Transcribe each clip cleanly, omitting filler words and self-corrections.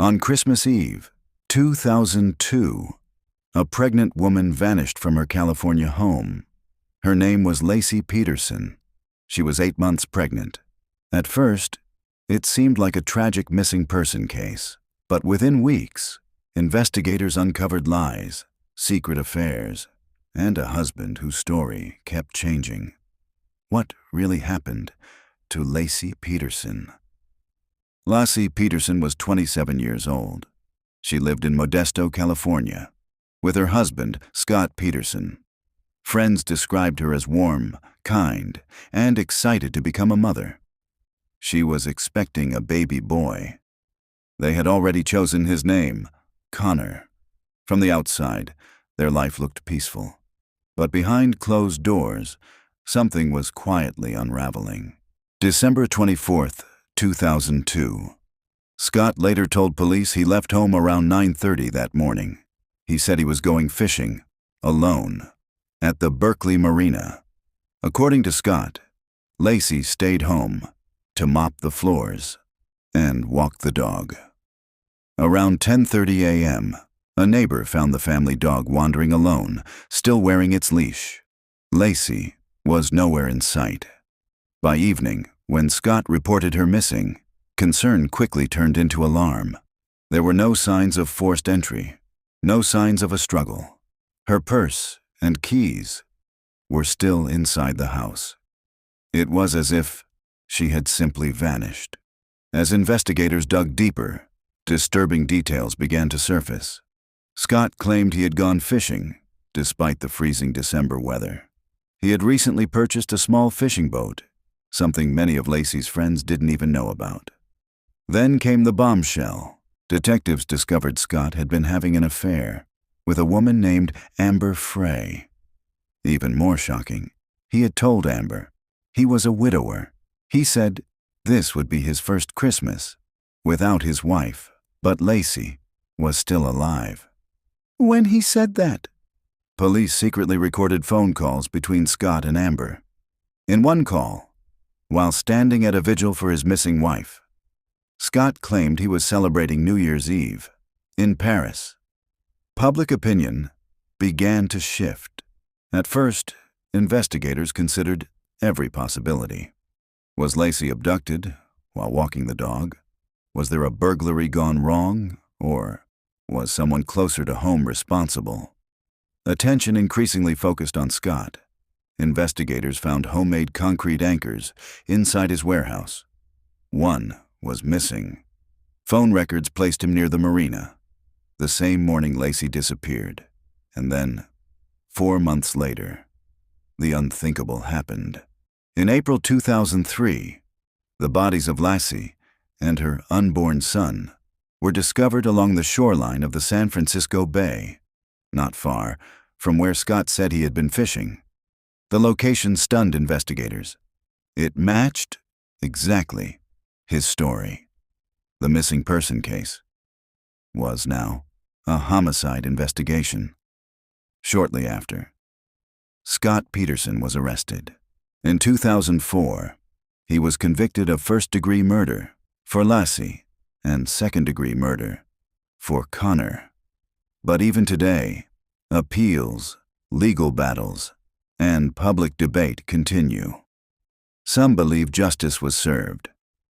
On Christmas Eve, 2002, a pregnant woman vanished from her California home. Her name was Laci Peterson. She was 8 months pregnant. At first, it seemed like a tragic missing person case, but within weeks, investigators uncovered lies, secret affairs, and a husband whose story kept changing. What really happened to Laci Peterson? Laci Peterson was 27 years old. She lived in Modesto, California, with her husband, Scott Peterson. Friends described her as warm, kind, and excited to become a mother. She was expecting a baby boy. They had already chosen his name, Connor. From the outside, their life looked peaceful. But behind closed doors, something was quietly unraveling. December 24th, 2002. Scott later told police he left home around 9:30 that morning. He said he was going fishing, alone, at the Berkeley Marina. According to Scott, Laci stayed home to mop the floors and walk the dog. Around 10:30 a.m., a neighbor found the family dog wandering alone, still wearing its leash. Laci was nowhere in sight. By evening, when Scott reported her missing, concern quickly turned into alarm. There were no signs of forced entry, no signs of a struggle. Her purse and keys were still inside the house. It was as if she had simply vanished. As investigators dug deeper, disturbing details began to surface. Scott claimed he had gone fishing, despite the freezing December weather. He had recently purchased a small fishing boat, something many of Laci's friends didn't even know about. Then came the bombshell. Detectives discovered Scott had been having an affair with a woman named Amber Frey. Even more shocking, he had told Amber he was a widower. He said this would be his first Christmas without his wife, but Laci was still alive. When he said that, police secretly recorded phone calls between Scott and Amber. In one call, while standing at a vigil for his missing wife, Scott claimed he was celebrating New Year's Eve in Paris. Public opinion began to shift. At first, investigators considered every possibility. Was Laci abducted while walking the dog? Was there a burglary gone wrong? Or was someone closer to home responsible? Attention increasingly focused on Scott. Investigators found homemade concrete anchors inside his warehouse. One was missing. Phone records placed him near the marina. The same morning Laci disappeared. And then, 4 months later, the unthinkable happened. In April 2003, the bodies of Laci and her unborn son were discovered along the shoreline of the San Francisco Bay, not far from where Scott said he had been fishing. The location stunned investigators. It matched exactly his story. The missing person case was now a homicide investigation. Shortly after, Scott Peterson was arrested. In 2004, he was convicted of first-degree murder for Laci and second-degree murder for Connor. But even today, appeals, legal battles, and public debate continue. Some believe justice was served.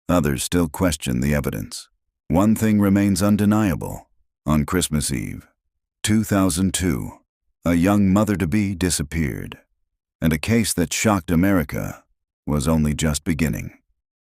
Others still question the evidence. One thing remains undeniable. On Christmas Eve, 2002, a young mother-to-be disappeared, and a case that shocked America was only just beginning.